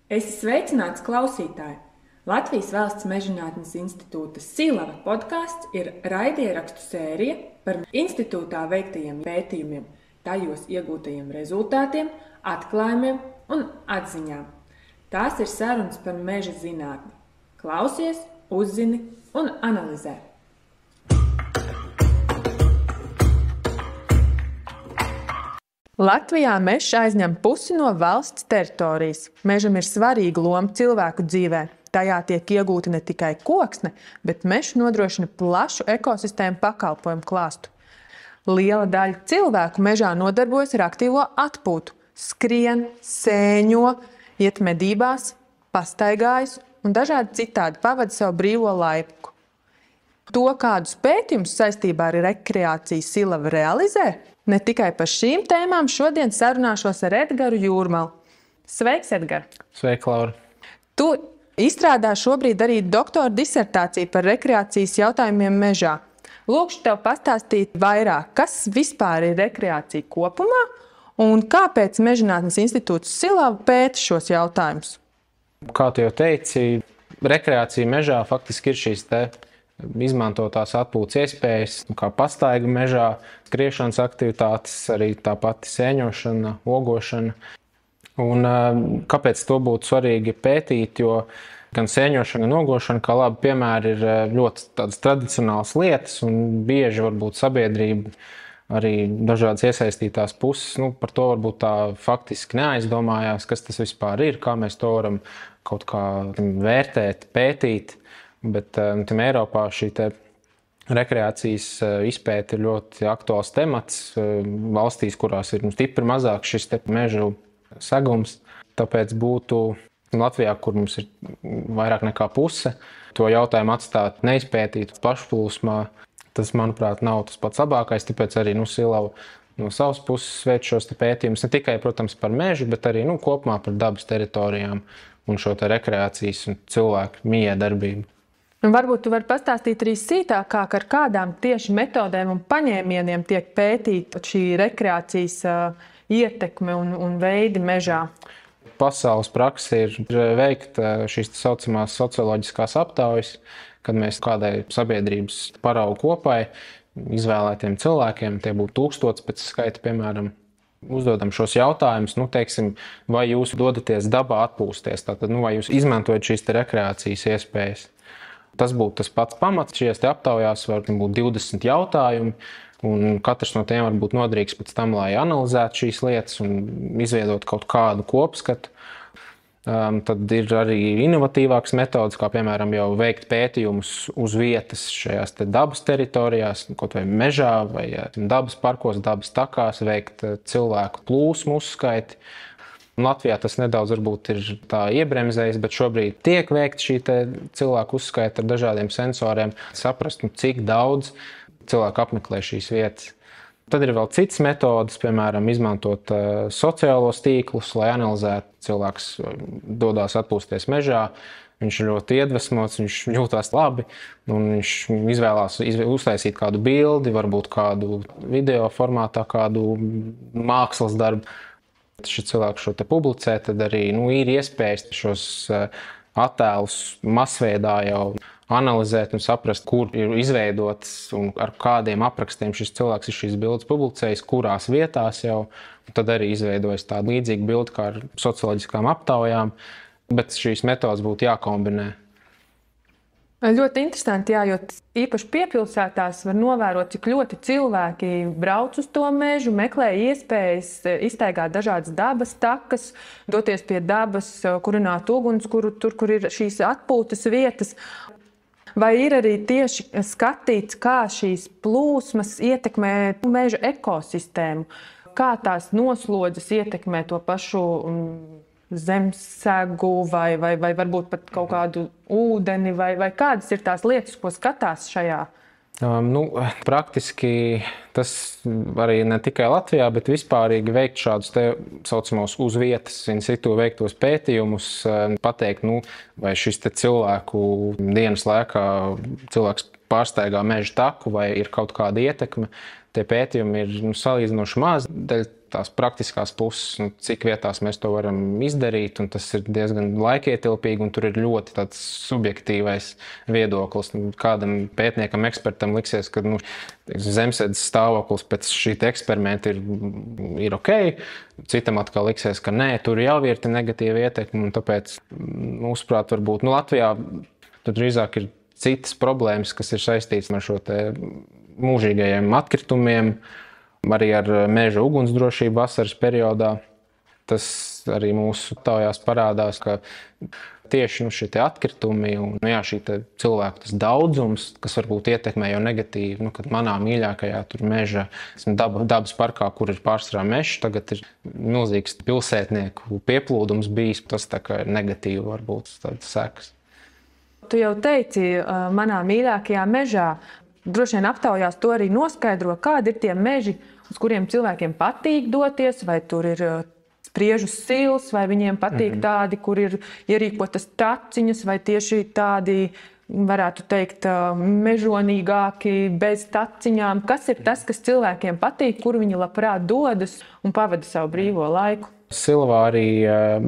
Esi sveicināts, klausītāji! Latvijas Valsts Mežzinātnes institūta Silava podkāsts ir raidierakstu sērija par institūtā veiktajiem pētījumiem, tajos iegūtajiem rezultātiem, atklājumiem un atziņām. Tās ir sarunas par meža zinātni. Klausies, uzzini un analizē. Latvijā mežs aizņem pusi no valsts teritorijas. Mežam ir svarīga loma cilvēku dzīvē. Tajā tiek iegūta ne tikai koksne, bet mežs nodrošina plašu ekosistēmu pakalpojumu klāstu. Liela daļa cilvēku mežā nodarbojas ar aktīvo atpūtu. Skrien, sēņo, iet medībās, pastaigājas un dažādi citādi pavada savu brīvo laiku. To, kādus pētījumus saistībā ar rekreāciju Silava realizē, ne tikai par šīm tēmām šodien sarunāšos ar Edgaru Jūrmalu. Sveiks, Edgar! Sveika, Laura! Tu izstrādā šobrīd arī doktora disertāciju par rekreācijas jautājumiem mežā. Lūkšu tev pastāstīt vairāk, kas vispār ir rekreācija kopumā un kāpēc Mežzinātnes institūts Silava pēta šos jautājumus. Kā tu jau teici, rekreācija mežā faktiski ir šīs izmantotās atpūtas iespējas, kā pastaiga mežā, skriešanas aktivitātes, arī tā pati sēņošana, ogošana. Un kāpēc to būtu svarīgi pētīt, jo gan sēņošana, gan ogošana, kā labi piemēri, ir ļoti tādas tradicionālas lietas, un bieži varbūt sabiedrība, arī dažādas iesaistītās puses, par to varbūt tā faktiski neaizdomājās, kas tas vispār ir, kā mēs to varam kaut kā vērtēt, pētīt. Bet Eiropā šī rekreācijas izpēte ir ļoti aktuāls temats valstīs, kurās ir stipri mazāk šis mežu segums. Tāpēc būtu Latvijā, kur mums ir vairāk nekā puse, to jautājumu atstāt neizpētīt plašplūsmā. Tas, manuprāt, nav tas pats labākais, tāpēc arī Silava no savas puses veic šos pētījumus ne tikai, protams, par mežu, bet arī kopumā par dabas teritorijām un šo rekreācijas un cilvēku mijiedarbību. Un varbūt tu vari pastāstīt arī sīkāk, ar kādām tieši metodēm un paņēmieniem tiek pētīta šī rekreācijas ietekme un veidi mežā. Pasaules prakse ir veikt šīs saucamās socioloģiskās aptaujas, kad mēs kādai sabiedrības paraugu kopai, izvēlētiem cilvēkiem, tie būtu 1000 pēc skaita, piemēram, uzdodam šos jautājumus, teiksim, vai jūs dodaties dabā atpūsties, tātad, vai jūs izmantojat šīs rekreācijas iespējas. Tas būtu tas pats pamats. Šajās aptaujās var būt 20 jautājumi, un katrs no tiem var būt noderīgs pēc tam, lai analizētu šīs lietas un izveidot kaut kādu kopskatu. Tad ir arī inovatīvākas metodas, kā piemēram jau veikt pētījumus uz vietas šajās dabas teritorijās, kaut vai mežā vai dabas parkos, dabas takās, veikt cilvēku plūsmu uzskaiti. Latvijā tas nedaudz varbūt ir tā iebremzējis, bet šobrīd tiek veikta šī cilvēku uzskaita ar dažādiem sensoriem, saprast, cik daudz cilvēku apmeklē šīs vietas. Tad ir vēl citas metodas, piemēram, izmantot sociālos tīklus, lai analizētu. Cilvēks dodās atpūsties mežā, viņš ir ļoti iedvesmots, viņš jūtās labi, un viņš izvēlās uztaisīt kādu bildi, varbūt kādu video formātā, kādu mākslas darbu. Šis cilvēks šo publicē, tad arī ir iespējas šos attēlus masveidā jau analizēt un saprast, kur ir izveidots un ar kādiem aprakstiem šis cilvēks ir šīs bildes publicējis, kurās vietās jau. Tad arī izveidojas tāda līdzīga bilde kā ar socioloģiskām aptaujām, bet šīs metodas būtu jākombinē. Ļoti interesanti, jo īpaši piepilsētās var novērot, cik ļoti cilvēki brauc uz to mežu, meklē iespējas iztaigāt dažādas dabas takas, doties pie dabas, kurināt ugunskura, tur, kur ir šīs atpūtas vietas. Vai ir arī tieši skatīts, kā šīs plūsmas ietekmē meža ekosistēmu, kā tās noslodzes ietekmē to pašu zemsegu vai varbūt pat kaut kādu ūdeni, vai kādas ir tās lietas, ko skatās šajā? Praktiski tas arī ne tikai Latvijā, bet vispārīgi veikt šādus saucamos uz vietas in situ veiktos pētījumus, pateikt, vai šis cilvēku dienas laikā cilvēks pārstaigā meža taku vai ir kaut kāda ietekme. tie pētījumi ir salīdzinoši maz dēļ tās praktiskās puses, cik vietās mēs to varam izdarīt, un tas ir diezgan laikietilpīgi, un tur ir ļoti tāds subjektīvais viedoklis. Kādam pētniekam, ekspertam liksies, ka zemesēdzes stāvoklis pēc šī eksperimenta ir ok, citam atkal liksies, ka nē, tur jau ir negatīva ietekme, un tāpēc, mūsuprāt, varbūt Latvijā tur drīzāk ir citas problēmas, kas ir saistītas ar šo te mūžīgajiem atkritumiem, arī ar meža ugunsdrošību vasaras periodā. Tas arī mūsu taujās parādās, ka tieši šie atkritumi un šī cilvēku tas daudzums, kas varbūt ietekmē jau negatīvi, kad manā mīļākajā meža dabas parkā, kur ir pārsvarā mežs, tagad ir milzīgs pilsētnieku pieplūdums bijis, tas tā kā ir negatīvi varbūt tādas sekas. Tu jau teici, manā mīļākajā mežā. Droši vien aptaujās to arī noskaidro, kādi ir tie meži, uz kuriem cilvēkiem patīk doties, vai tur ir spriežu sils, vai viņiem patīk tādi, kur ir ierīkotas taciņas, vai tieši tādi, varētu teikt, mežonīgāki bez taciņām. Kas ir tas, kas cilvēkiem patīk, kur viņi labprāt dodas un pavada savu brīvo laiku? Silvā arī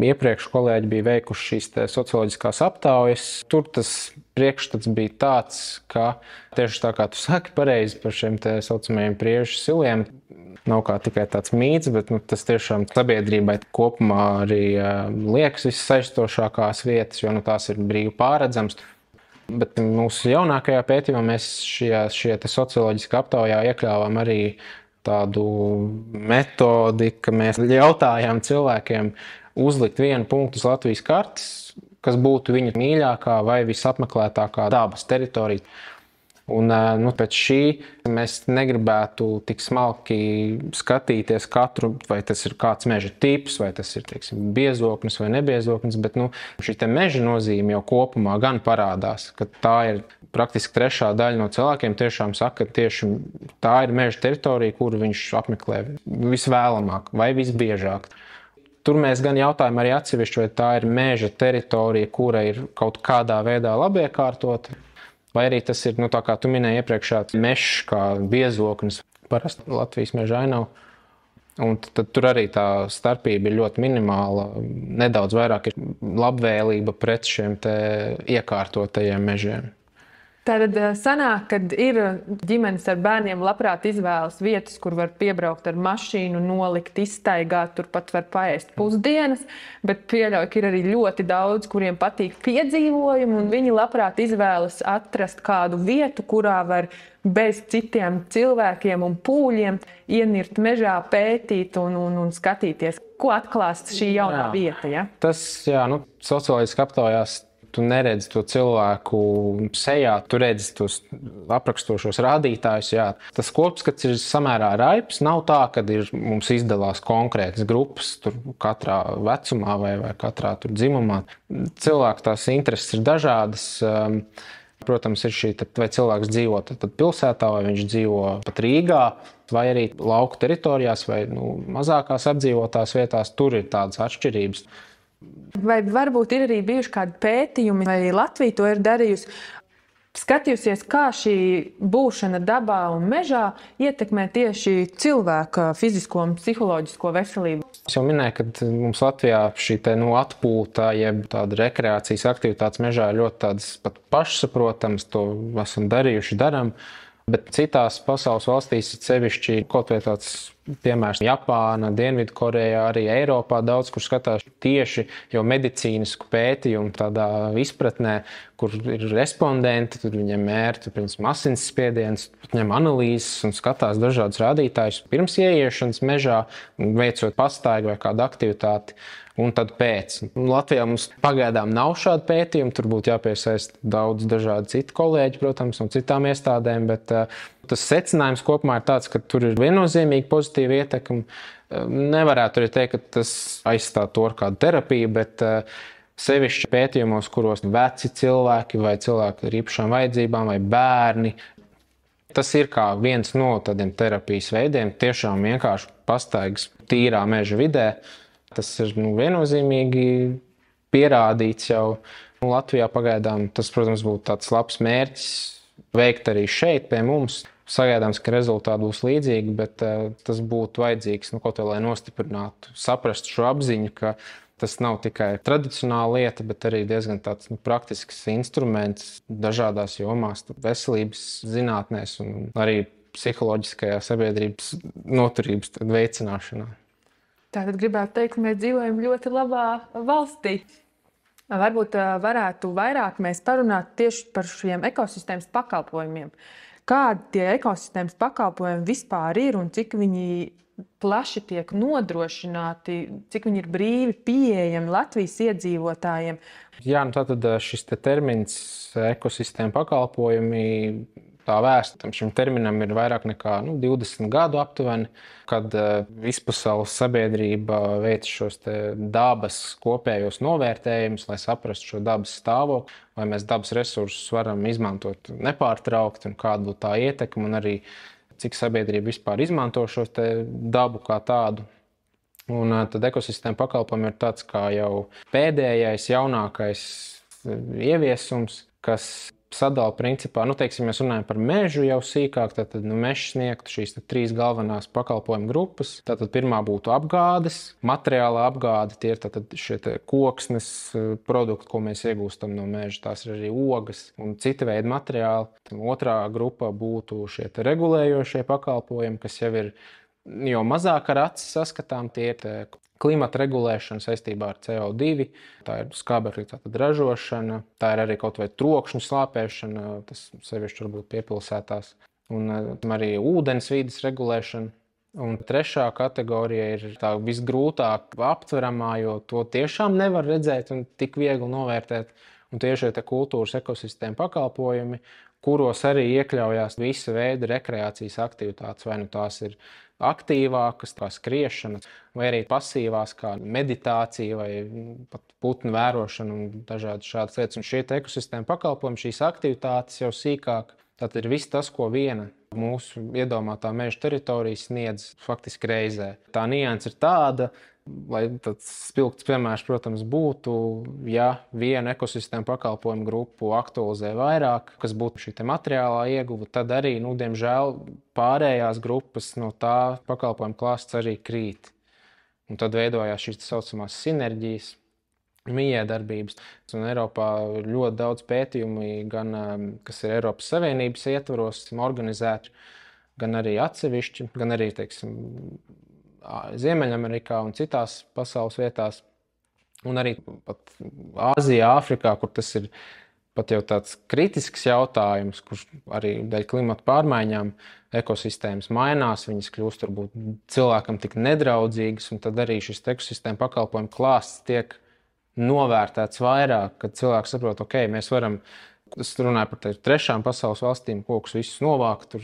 iepriekš kolēģi bija veikuši šīs socioloģiskās aptaujas. Tur tas priekšstats bija tāds, ka tieši tā kā tu saki pareizi par šiem saucamajiem priežu siliem, nav kā tikai tāds mīts, bet tas tiešām sabiedrībai kopumā arī liekas vissaistošākās vietas, jo tās ir brīvi pārredzams. Bet mūsu jaunākajā pētījumā mēs šie socioloģiskā aptaujā iekļāvām arī tādu metodi, ka mēs jautājām cilvēkiem uzlikt vienu punktu uz Latvijas kartes, kas būtu viņa mīļākā vai visapmeklētākā dabas teritorija. Un pēc šī mēs negribētu tik smalki skatīties katru, vai tas ir kāds meža tips, vai tas ir, teiksim, biezoknis vai nebiezoknis, bet šī meža nozīme jau kopumā gan parādās, ka tā ir praktiski trešā daļa no cilvēkiem tiešām saka, ka tieši tā ir meža teritorija, kuru viņš apmeklē visvēlamāk vai visbiežāk. Tur mēs gan jautājam arī atsevišķi, vai tā ir meža teritorija, kura ir kaut kādā veidā labiekārtota, vai arī tas ir, tā kā tu minēji iepriekšā, mežs kā biezoknis, parasti Latvijas meža ainava. Un tad tur arī tā starpība ir ļoti minimāla, nedaudz vairāk ir labvēlība pret šiem iekārtotajiem mežiem. Tātad sanāk, kad ir ģimenes ar bērniem labprāt izvēlas vietas, kur var piebraukt ar mašīnu, nolikt, izstaigāt, turpat var paēst pusdienas, bet pieļauju, ka ir arī ļoti daudz, kuriem patīk piedzīvojumi, un viņi labprāt izvēlas atrast kādu vietu, kurā var bez citiem cilvēkiem un pūļiem ienirt mežā, pētīt un skatīties, ko atklās šī jaunā vieta. Ja? Tas, socioloģiski aptaujās. Tu neredzi to cilvēku sejā, tu redzi tos aprakstošos rādītājus. Jā. Tas kopskats ir samērā raibs. Nav tā, ka mums izdalās konkrētas grupas katrā vecumā vai katrā dzimumā. Cilvēku tās intereses ir dažādas. Protams, ir šī, vai cilvēks dzīvo pilsētā, vai viņš dzīvo pat Rīgā, vai arī lauku teritorijās, vai mazākās apdzīvotās vietās. Tur ir tādas atšķirības. Vai varbūt ir arī bijuši kādi pētījumi, vai Latvija to ir darījusi, skatījusies, kā šī būšana dabā un mežā ietekmē tieši cilvēka fizisko un psiholoģisko veselību? Es jau minēju, ka mums Latvijā šī atpūta, jeb tāda rekreācijas aktivitātes mežā ir ļoti tādas pat pašsaprotamas, to esam darījuši, daram. Bet citās pasaules valstīs, sevišķi kaut vai tāds piemērs Japāna, Dienvidkoreja, arī Eiropā daudz, kur skatās tieši jau medicīnisku pētījumu tādā izpratnē, kur ir respondenti, tur viņiem mēra asinsspiediens, ņem analīzes un skatās dažādus rādītājus pirms ieiešanas mežā, veicot pastaigu vai kādu aktivitāti. Un tad pēc. Latvijā mums pagaidām nav šāda pētījuma, tur būtu jāpiesaist daudz dažādi citi kolēģi, protams, no citām iestādēm, bet tas secinājums kopumā ir tāds, ka tur ir viennozīmīgi pozitīva ietekme. Nevarētu arī teikt, ka tas aizstāv to ar kādu terapiju, bet sevišķi pētījumos, kuros veci cilvēki vai cilvēki ar īpašām vajadzībām vai bērni, tas ir kā viens no tādiem terapijas veidiem, tiešām vienkārši pastaigas tīrā meža vidē. Tas ir viennozīmīgi pierādīts jau Latvijā pagaidām. Tas, protams, būtu tāds labs mērķis veikt arī šeit pie mums. Sagaidāms, ka rezultāti būs līdzīgi, bet tas būtu vajadzīgs, kaut vai lai nostiprinātu, saprastu šo apziņu, ka tas nav tikai tradicionāla lieta, bet arī diezgan tāds praktisks instruments dažādās jomās, veselības zinātnēs un arī psiholoģiskajā sabiedrības noturības veicināšanā. Tātad gribētu teikt, ka mēs dzīvojam ļoti labā valstī. Varbūt varētu vairāk mēs parunāt tieši par šiem ekosistēmas pakalpojumiem. Kādi tie ekosistēmas pakalpojumi vispār ir un cik viņi plaši tiek nodrošināti, cik viņi ir brīvi pieejami Latvijas iedzīvotājiem? Jā, tātad šis termins ekosistēma pakalpojumi, tā vēsta šim terminam ir vairāk nekā 20 gadu aptuveni, kad vispasaules sabiedrība veic šos dabas kopējos novērtējumus, lai saprastu šo dabas stāvokli, vai mēs dabas resursus varam izmantot nepārtraukti un kāda būtu tā ietekme, un arī cik sabiedrība vispār izmanto šo dabu kā tādu. Un tad ekosistēma pakalpojumi ir tāds kā jau pēdējais, jaunākais ieviesums, kas sadala principā, teiksim, mēs runājam par mežu jau sīkāk, tad mežs sniegtu šīs 3 galvenās pakalpojumu grupas. Tātad pirmā būtu apgādes, materiāla apgāde, tie ir šie koksnes produkti, ko mēs iegūstam no meža, tās ir arī ogas un cita veida materiāli. Otrā grupa būtu šie regulējošie pakalpojumi, kas jau ir mazāk ar aci saskatām, tie ir klimata regulēšana saistībā ar CO2, tā ir skābekļa ražošana, tā ir arī kaut vai trokšņu slāpēšana, tas sevišķi varbūt piepilsētās, un arī ūdens vīdes regulēšana. Un trešā kategorija ir tā visgrūtāk aptveramā, jo to tiešām nevar redzēt un tik viegli novērtēt. Un tieši tie kultūras ekosistēma pakalpojumi, kuros arī iekļaujās visa veida rekreācijas aktivitātes, vai tās ir aktīvākas, kā skriešana, vai arī pasīvās, kā meditācija vai pat putnu vērošana un dažādas šādas lietas. Un šie ekosistēma pakalpojumi, šīs aktivitātes jau sīkāk, tad ir viss tas, ko viena mūsu iedomātā meža teritorija sniedz faktiski reizē. Tā nianse ir tāda, lai tāds spilgts piemērs, protams, būtu, ja vienu ekosistēmu pakalpojumu grupu aktualizē vairāk, kas būtu šī materiālā ieguva, tad arī, diemžēl, pārējās grupas no tā pakalpojumu klāsts arī krīt. Un tad veidojās šīs tā saucamās sinerģijas, mijiedarbības. Un Eiropā ir ļoti daudz pētījumu, gan, kas ir Eiropas Savienības ietvaros organizēti, gan arī atsevišķi, gan arī, teiksim, Ziemeļamerikā un citās pasaules vietās, un arī pat Āzijā, Āfrikā, kur tas ir pat jau tāds kritisks jautājums, kurš arī dēļ klimata pārmaiņām ekosistēmas mainās, viņas kļūst varbūt cilvēkam tik nedraudzīgas, un tad arī šis ekosistēma pakalpojumu klāsts tiek novērtēts vairāk, kad cilvēks saprot, ok, mēs varam. Es runāju par trešām pasaules valstīm, kokus visus novākt, tur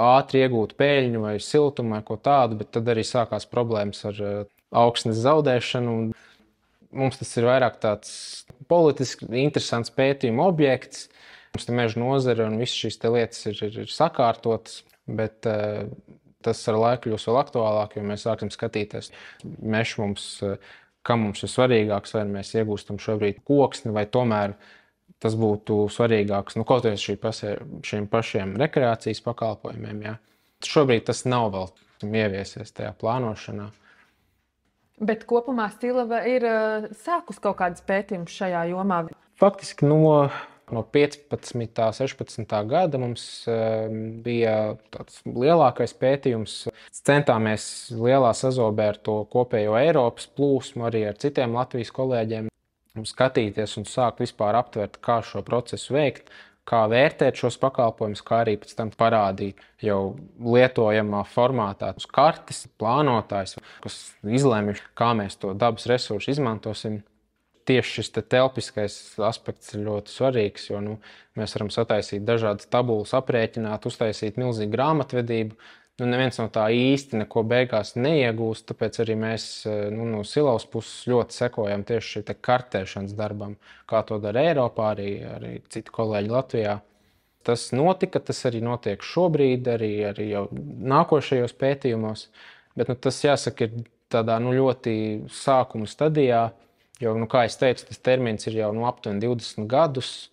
ātri iegūt peļņu vai siltumu vai ko tādu, bet tad arī sākās problēmas ar augsnes zaudēšanu. Mums tas ir vairāk tāds politiski interesants pētījuma objekts. Mums te meža nozare un visas šīs lietas ir sakārtotas, bet tas ar laiku kļūs vēl aktuālāk, jo mēs sāksim skatīties mežs mums, kam mums ir svarīgāks, vai mēs iegūstam šobrīd koksni, vai tomēr tas būtu svarīgāks, kaut vai šiem pašiem rekreācijas pakalpojumiem. Jā. Šobrīd tas nav vēl ieviesies tajā plānošanā. Bet kopumā Stilava ir sākus kaut kādas pētījumus šajā jomā. Faktiski no 15. 16. gada mums bija tāds lielākais pētījums. Centāmies lielā sazobē ar to kopējo Eiropas plūsmu, arī ar citiem Latvijas kolēģiem. Skatīties un sākt vispār aptvert, kā šo procesu veikt, kā vērtēt šos pakalpojumus, kā arī pēc tam parādīt jau lietojamā formātā uz kartes plānotājs, kas izlemj, kā mēs to dabas resursu izmantosim. Tieši šis telpiskais aspekts ir ļoti svarīgs, jo mēs varam sataisīt dažādas tabulas, aprēķināt, uztaisīt milzīgu grāmatvedību. Neviens no tā īsti neko beigās neiegūst, tāpēc arī mēs no Silavas puses ļoti sekojam tieši šī kartēšanas darbam, kā to dara Eiropā, arī citi kolēģi Latvijā. Tas notika, tas arī notiek šobrīd, arī jau nākošajos pētījumos, bet tas jāsaka ir tādā ļoti sākuma stadijā, jo, kā es teicu, tas termins ir jau aptuveni 20 gadus.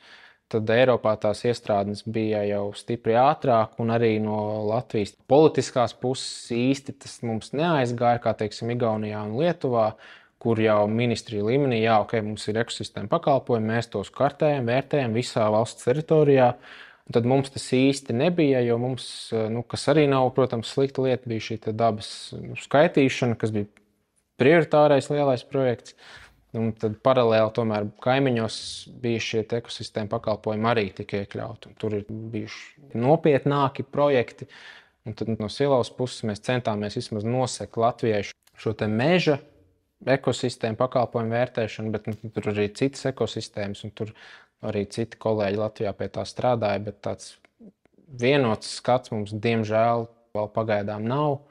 tad Eiropā tās iestrādes bija jau stipri ātrāk, un arī no Latvijas politiskās puses īsti tas mums neaizgāja, kā teiksim, Igaunijā un Lietuvā, kur jau ministrija līmenī, jā, ok, mums ir ekosistēma pakalpojumi, mēs tos kartējam, vērtējam visā valsts teritorijā. Un tad mums tas īsti nebija, jo mums, kas arī nav, protams, slikta lieta, bija šī dabas skaitīšana, kas bija prioritārais lielais projekts. Un tad paralēli tomēr kaimiņos bija šie ekosistēma pakalpojumi arī tika iekļauti. Tur ir bijuši nopietnāki projekti. Un tad no Silaus puses mēs centāmies vismaz nosekt Latvijai šo te meža ekosistēmu pakalpojumu vērtēšanu, bet tur arī citas ekosistēmas, un tur arī citi kolēģi Latvijā pie tā strādāja, bet tāds vienots skats mums, diemžēl, vēl pagaidām nav,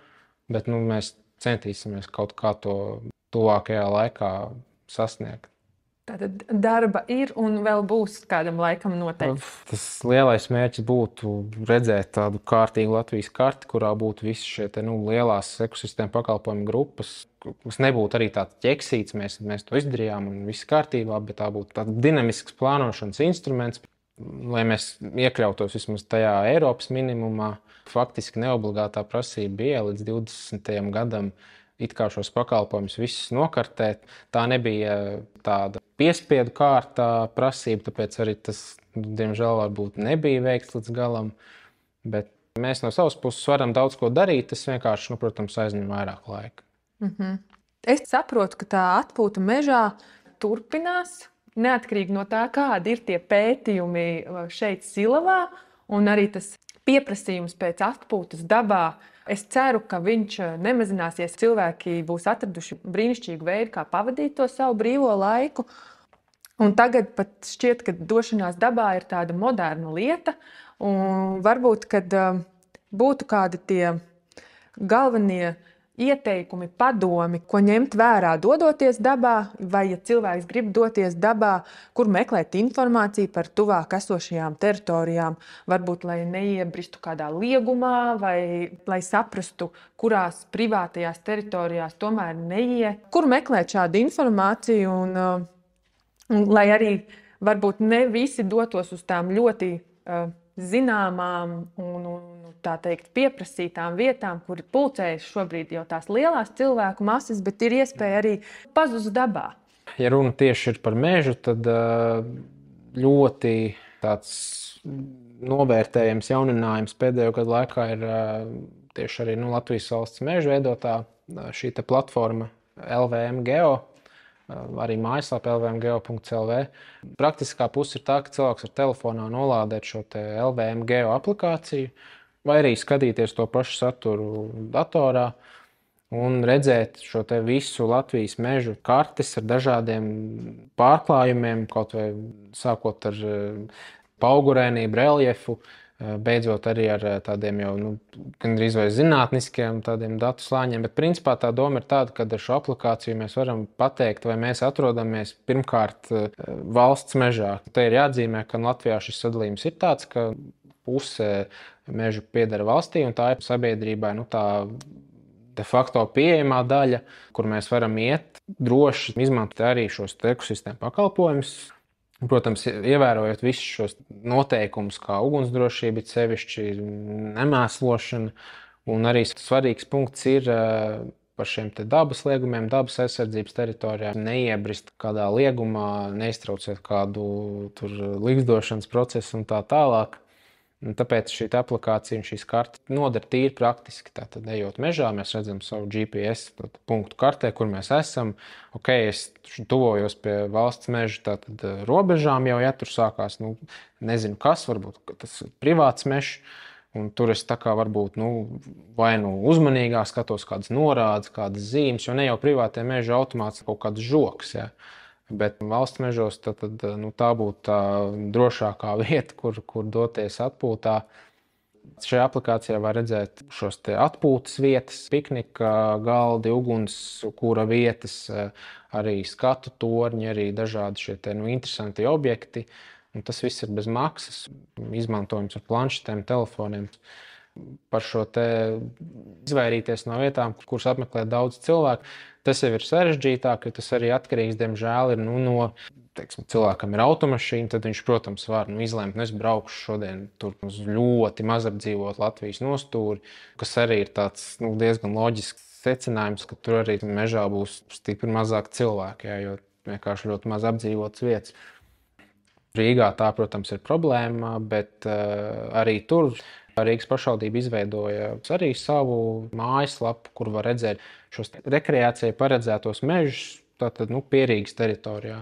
bet mēs centīsimies kaut kā to tuvākajā laikā sasniegt. Tātad darba ir un vēl būs kādam laikam noteikti. Tas lielais mērķis būtu redzēt tādu kārtīgu Latvijas karti, kurā būtu visi šie lielās ekosistēma pakalpojumu grupas, kas nebūtu arī tāds ķeksīts, mēs to izdarījām un viss kārtībā, bet tā būtu tāds dinamisks plānošanas instruments, lai mēs iekļautos vismaz tajā Eiropas minimumā. Faktiski neobligātā prasība bija līdz 20. gadam it kā šos pakalpojumus visus nokartēt. Tā nebija tāda piespiedu kārtā prasība, tāpēc arī tas, diemžēl, varbūt nebija veikts līdz galam. Bet mēs no savas puses varam daudz ko darīt, tas vienkārši, protams, aizņem vairāk laika. Es saprotu, ka tā atpūta mežā turpinās, neatkarīgi no tā, kādi ir tie pētījumi šeit Silavā, un arī tas pieprasījums pēc atpūtas dabā. Es ceru, ka viņš nemazināsies. Cilvēki būs atraduši brīnišķīgu veidu, kā pavadīt to savu brīvo laiku. Un tagad pat šķiet, ka došanās dabā ir tāda moderna lieta. Un varbūt, kad būtu kādi tie galvenie ieteikumi, padomi, ko ņemt vērā dodoties dabā, vai ja cilvēks grib doties dabā, kur meklēt informāciju par tuvāk esošajām teritorijām, varbūt, lai neiebristu kādā liegumā, vai lai saprastu, kurās privātajās teritorijās tomēr neiet. Kur meklēt šādu informāciju un lai arī varbūt ne visi dotos uz tām ļoti zināmām un tā teikt, pieprasītām vietām, kur pulcējas šobrīd jau tās lielās cilvēku masas, bet ir iespēja arī pazust dabā. Ja runa tieši ir par mežu, tad ļoti tāds novērtējams jauninājums pēdējo gadu laikā ir tieši arī Latvijas valsts meža veidotā šī te platforma LVM Geo, arī mājaslapa lvmgeo.lv. Praktiskā puse ir tā, ka cilvēks var telefonā nolādēt šo te LVM Geo aplikāciju, vai arī skatīties to pašu saturu datorā un redzēt šo te visu Latvijas mežu kartes ar dažādiem pārklājumiem, kaut vai sākot ar paugurēnību, reljefu, beidzot arī ar tādiem jau gandrīz vai zinātniskiem tādiem datu slāņiem. Bet principā tā doma ir tāda, ka ar šo aplikāciju mēs varam pateikt, vai mēs atrodamies pirmkārt valsts mežā. Te ir jāatzīmē, ka Latvijā šis sadalījums ir tāds, ka puse mežu pieder valstī, un tā ir sabiedrībai tā de facto pieejamā daļa, kur mēs varam iet droši, izmantot arī šos ekosistēmu pakalpojumus. Protams, ievērojot visus šos noteikumus, kā ugunsdrošība, sevišķi nemēslošana, un arī svarīgs punkts ir par šiem te dabas liegumiem, dabas aizsardzības teritorijām, neiebrist kādā liegumā, neiztraucēt kādu tur likstošanas procesu un tā tālāk. Un tāpēc šī aplikācija un šīs kartes noder tīri praktiski. Tātad, ejot mežā, mēs redzam savu GPS punktu kartē, kur mēs esam. Ok, es tuvojos pie valsts meža, tātad robežām jau, ja tur sākās, nezinu kas, varbūt tas ir privāts mežs. Un tur es tā kā varbūt vai uzmanīgāk skatos kādas norādes, kādas zīmes, jo ne jau privātie meži automātiski kaut kāds žoks. Ja. Bet valsts mežos tā būtu tā drošākā vieta, kur doties atpūtā. Šajā aplikācijā var redzēt šos te atpūtas vietas, piknika galdi, ugunskura vietas, arī skatu torņi, arī dažādi šie te interesanti objekti. Un tas viss ir bez maksas, izmantojams ar planšetēm, telefoniem. par šo te izvairīties no vietām, kuras apmeklē daudz cilvēku. Tas jau ir sarežģītāk, jo tas arī atkarīgs, diemžēl, ir no, teiksim, cilvēkam ir automašīna, tad viņš, protams, var izlemt, es braukšu šodien tur uz ļoti mazapdzīvotu Latvijas nostūri, kas arī ir tāds diezgan loģisks secinājums, ka tur arī mežā būs stipri mazāk cilvēku, jo vienkārši ļoti maz apdzīvotas vietas. Rīgā tā, protams, ir problēma, bet arī tur Rīgas pašvaldība izveidoja arī savu mājaslapu, kur var redzēt šos rekreācijai paredzētos mežus, tātad Pierīgas teritorijā,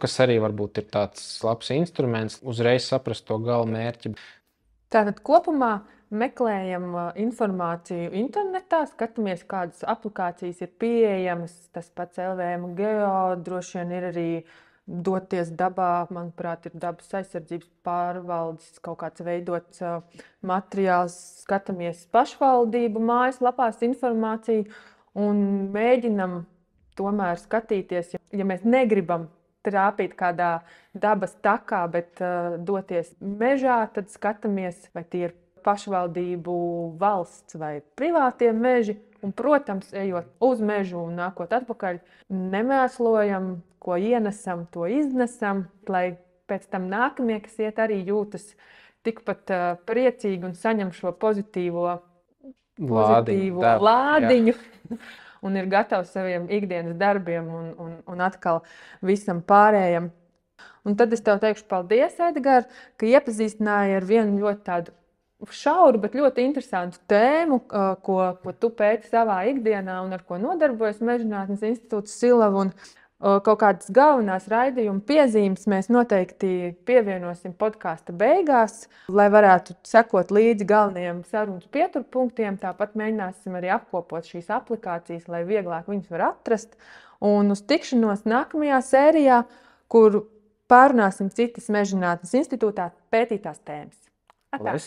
kas arī varbūt ir tāds labs instruments, uzreiz saprast to gala mērķi. Tātad kopumā meklējam informāciju internetā, skatāmies, kādas aplikācijas ir pieejamas, tas pats LVM Geo, droši vien ir arī doties dabā, manuprāt, ir dabas aizsardzības pārvaldes kaut kāds veidots materiāls, skatāmies pašvaldību mājaslapās informāciju un mēģinam tomēr skatīties, ja mēs negribam trāpīt kādā dabas takā, bet doties mežā, tad skatāmies, vai tie ir pašvaldību, valsts vai privātie meži. Un, protams, ejot uz mežu un nākot atpakaļ, nemēslojam, ko ienesam, to iznesam, lai pēc tam nākamie, kas iet, arī jūtas tikpat priecīgi un saņem šo pozitīvo lādiņu un ir gatavs saviem ikdienas darbiem un atkal visam pārējam. Un tad es tev teikšu paldies, Edgar, ka iepazīstināji ar vienu ļoti tādu šauru, bet ļoti interesantu tēmu, ko tu pēti savā ikdienā un ar ko nodarbojas Mežzinātnes institūts Silava. Un kaut kādas galvenās raidījuma piezīmes mēs noteikti pievienosim podkāsta beigās, lai varētu sekot līdzi galvenajiem sarunas pieturpunktiem. Tāpat mēģināsim arī apkopot šīs aplikācijas, lai vieglāk viņas var atrast. Un uz tikšanos nākamajā sērijā, kur pārunāsim citas Mežzinātnes institūtā pētītās tēmas. Atā.